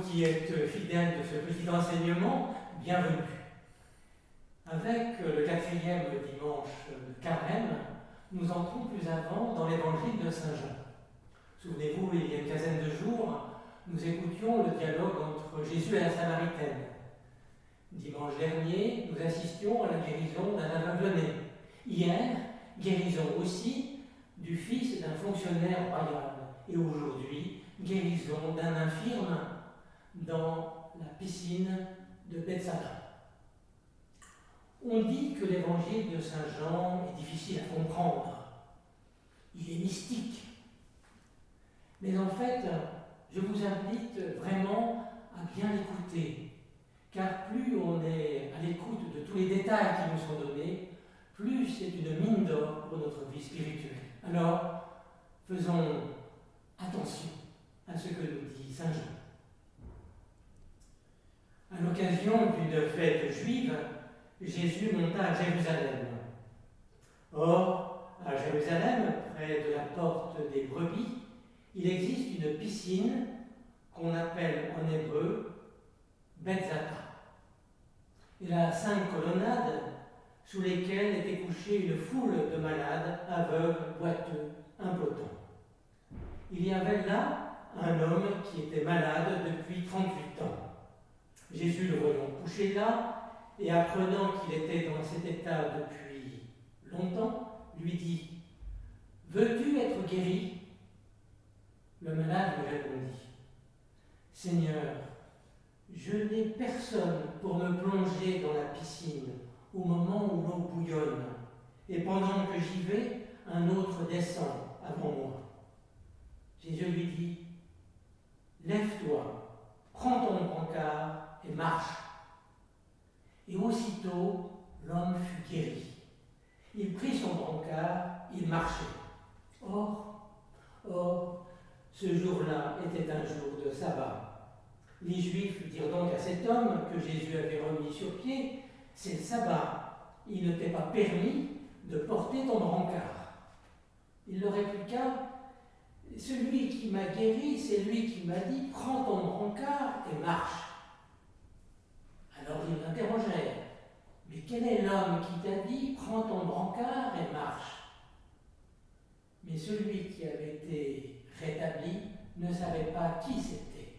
qui êtes fidèles de ce petit enseignement, bienvenue. Avec le 4e dimanche de Carême, nous entrons plus avant dans l'évangile de Saint Jean. Souvenez-vous, il y a une quinzaine de jours, nous écoutions le dialogue entre Jésus et la Samaritaine. Dimanche dernier, nous assistions à la guérison d'un aveugle-né. Hier, guérison aussi du fils d'un fonctionnaire royal. Et aujourd'hui, guérison d'un infirme dans la piscine de Bethsaïda. On dit que l'évangile de Saint Jean est difficile à comprendre. Il est mystique. Mais en fait, je vous invite vraiment à bien l'écouter. Car plus on est à l'écoute de tous les détails qui nous sont donnés, plus c'est une mine d'or pour notre vie spirituelle. Alors, faisons attention à ce que nous dit Saint Jean. À l'occasion d'une fête juive, Jésus monta à Jérusalem. Or, à Jérusalem, près de la porte des brebis, il existe une piscine qu'on appelle en hébreu Bethzata. Il a 5 colonnades sous lesquelles était couchée une foule de malades, aveugles, boiteux, impotents. Il y avait là un homme qui était malade depuis 38 ans. Jésus, le voyant couché là, et apprenant qu'il était dans cet état depuis longtemps, lui dit « Veux-tu être guéri ?» Le malade lui répondit « Seigneur, je n'ai personne pour me plonger dans la piscine au moment où l'eau bouillonne, et pendant que j'y vais, un autre descend avant moi. » Jésus lui dit « Lève-toi, prends ton brancard et marche. » Et aussitôt, l'homme fut guéri. Il prit son brancard, il marchait. Or, ce jour-là était un jour de sabbat. Les Juifs dirent donc à cet homme que Jésus avait remis sur pied, « C'est le sabbat, il ne t'est pas permis de porter ton brancard. » Il leur répliqua, « Celui qui m'a guéri, c'est lui qui m'a dit, prends ton brancard et marche. » Alors ils l'interrogèrent, « Mais quel est l'homme qui t'a dit, prends ton brancard et marche ?» Mais celui qui avait été rétabli ne savait pas qui c'était.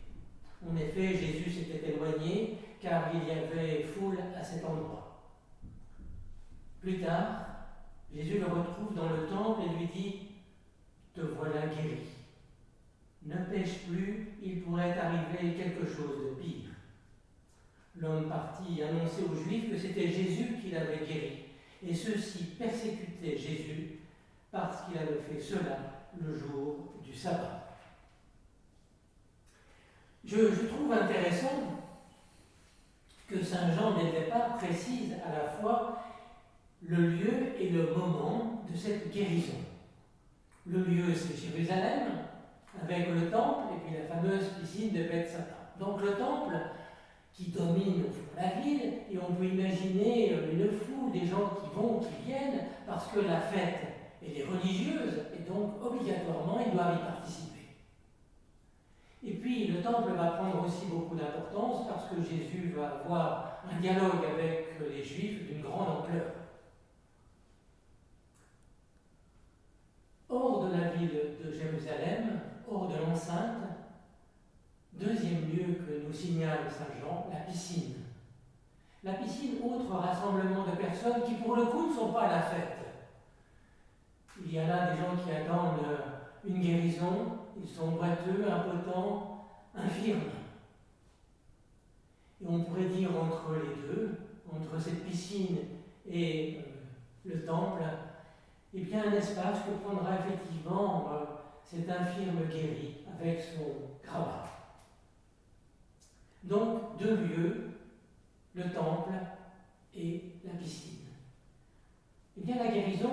En effet, Jésus s'était éloigné, car il y avait foule à cet endroit. Plus tard, Jésus le retrouve dans le temple et lui dit « Te voilà guéri. Ne pêche plus, il pourrait arriver quelque chose de pire. » L'homme partit annoncer aux Juifs que c'était Jésus qui l'avait guéri, et ceux-ci persécutaient Jésus parce qu'il avait fait cela le jour du sabbat. Je trouve intéressant que Saint Jean, dès le départ, précise à la fois le lieu et le moment de cette guérison. Le lieu, c'est Jérusalem, avec le temple et puis la fameuse piscine de Bethsaïda. Donc le temple qui domine la ville, et on peut imaginer une foule, des gens qui vont, qui viennent, parce que la fête, elle est religieuse, et donc obligatoirement, ils doivent y participer. Et puis le temple va prendre aussi beaucoup d'importance, parce que Jésus va avoir un dialogue avec les Juifs d'une grande ampleur. Hors de la ville de Jérusalem, hors de l'enceinte, deuxième lieu que nous signale Saint Jean, la piscine. La piscine, autre rassemblement de personnes qui, pour le coup, ne sont pas à la fête. Il y a là des gens qui attendent une guérison, ils sont boiteux, impotents, infirmes. Et on pourrait dire entre les deux, entre cette piscine et le temple, eh bien un espace que prendra effectivement cet infirme guéri avec son grabat. Donc, 2 lieux, le temple et la piscine. Eh bien, la guérison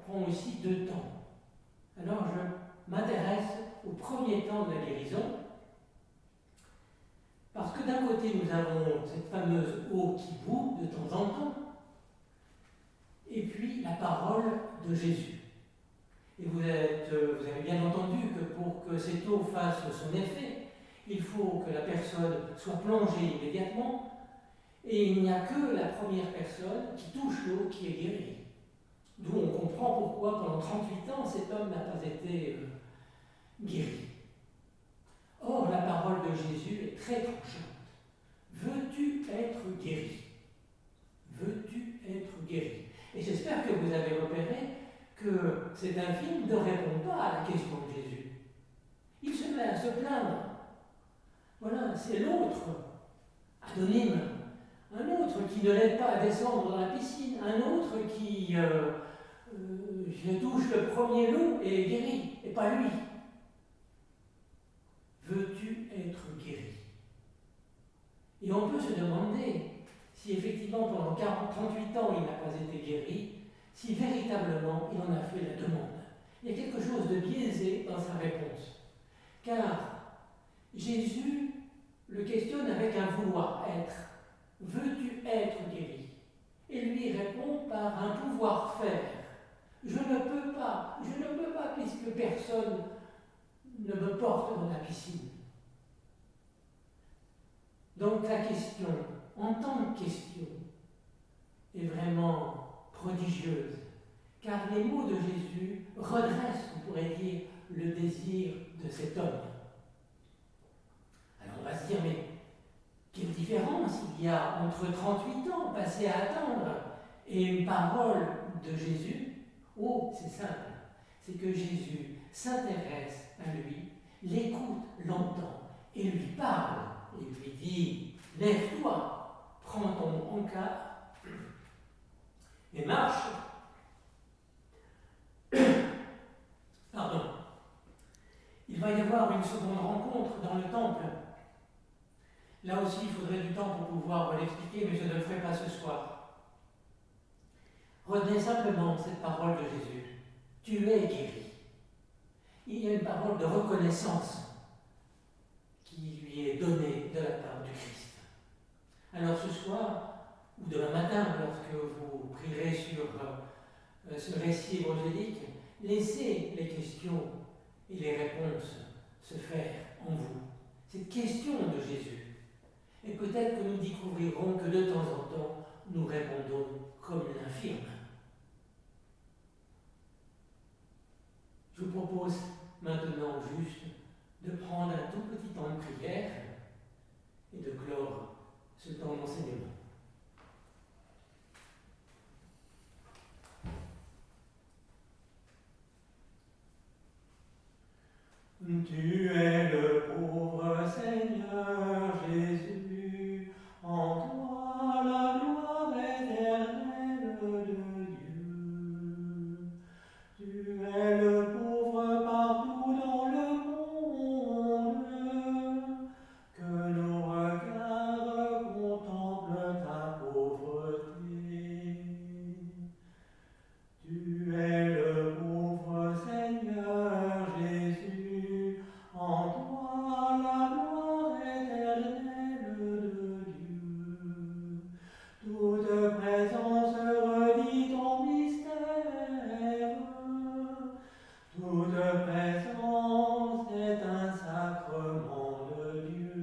prend aussi 2 temps. Alors, je m'intéresse au premier temps de la guérison, parce que d'un côté, nous avons cette fameuse eau qui bout de temps en temps, et puis la parole de Jésus. Et vous avez bien entendu que pour que cette eau fasse son effet, il faut que la personne soit plongée immédiatement, et il n'y a que la première personne qui touche l'eau qui est guérie. D'où on comprend pourquoi pendant 38 ans cet homme n'a pas été guéri. Or, la parole de Jésus est très tranchante. Veux-tu être guéri? Veux-tu être guéri? Et j'espère que vous avez repéré que cet infirme ne répond pas à la question de Jésus. Il se met à se plaindre. Voilà, c'est l'autre, anonyme, un autre qui ne l'aide pas à descendre dans la piscine, un autre qui touche le premier lot et est guéri, et pas lui. Veux-tu être guéri? Et on peut se demander si effectivement pendant 38 ans il n'a pas été guéri, si véritablement il en a fait la demande. Il y a quelque chose de biaisé dans sa réponse. Car Jésus le questionne avec un vouloir être. Veux-tu être guéri? Et lui répond par un pouvoir faire. Je ne peux pas, puisque personne ne me porte dans la piscine. Donc la question, en tant que question, est vraiment prodigieuse, car les mots de Jésus redressent, on pourrait dire, le désir de cet homme. Alors on va se dire, mais quelle différence il y a entre 38 ans passés à attendre et une parole de Jésus? Oh, c'est simple, c'est que Jésus s'intéresse à lui, l'écoute, l'entend et lui parle. Et lui dit, lève-toi, prends ton brancard et marche. Pardon. Il va y avoir une seconde rencontre dans le temple. Là aussi, il faudrait du temps pour pouvoir l'expliquer, mais je ne le ferai pas ce soir. Retenez simplement cette parole de Jésus. Tu es guéri. Il y a une parole de reconnaissance qui lui est donnée de la part du Christ. Alors ce soir, ou demain matin, lorsque vous prierez sur ce récit évangélique, laissez les questions et les réponses se faire en vous. Cette question de Jésus. Et peut-être que nous découvrirons que de temps en temps, nous répondons comme l'infirme. Je vous propose maintenant juste de prendre un tout petit temps de prière et de clore ce temps d'enseignement. Tu es le pauvre Seigneur Jésus, en toi la gloire éternelle de Dieu. Tu es le pauvre partout dans le monde, que nos regards contemplent ta pauvreté. Tu es le pauvre Seigneur Jésus, en toi la gloire éternelle de Dieu. Toute présence redit ton mystère, toute présence est un sacrement de Dieu.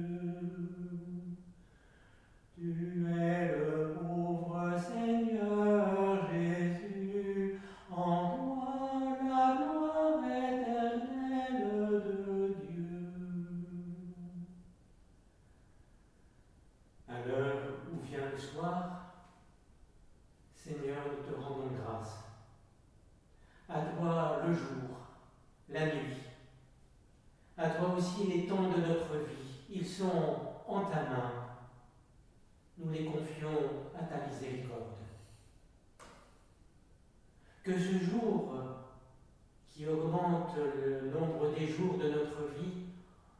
Tu es le pauvre Seigneur Jésus, en toi la gloire éternelle de Dieu. À l'heure où vient le soir, Seigneur, nous te rendons grâce. À toi le jour, la nuit. À toi aussi les temps de notre vie. Ils sont en ta main. Nous les confions à ta miséricorde. Que ce jour qui augmente le nombre des jours de notre vie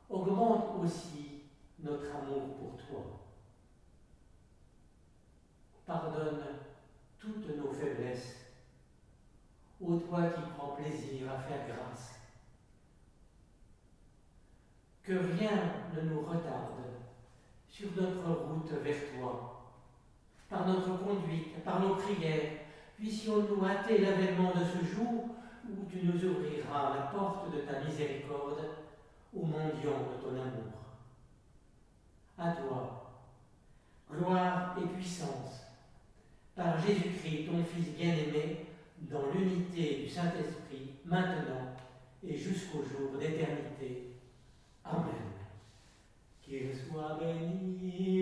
augmente aussi notre amour pour toi. Pardonne toutes nos faiblesses, ô toi qui prends plaisir à faire grâce. Que rien ne nous retarde sur notre route vers toi. Par notre conduite, par nos prières, puissions-nous hâter l'avènement de ce jour où tu nous ouvriras la porte de ta miséricorde, ô mendiant de ton amour. à toi, gloire et puissance, par Jésus-Christ, ton Fils bien-aimé, dans l'unité du Saint-Esprit, maintenant et jusqu'au jour d'éternité. Amen. Qu'il soit béni.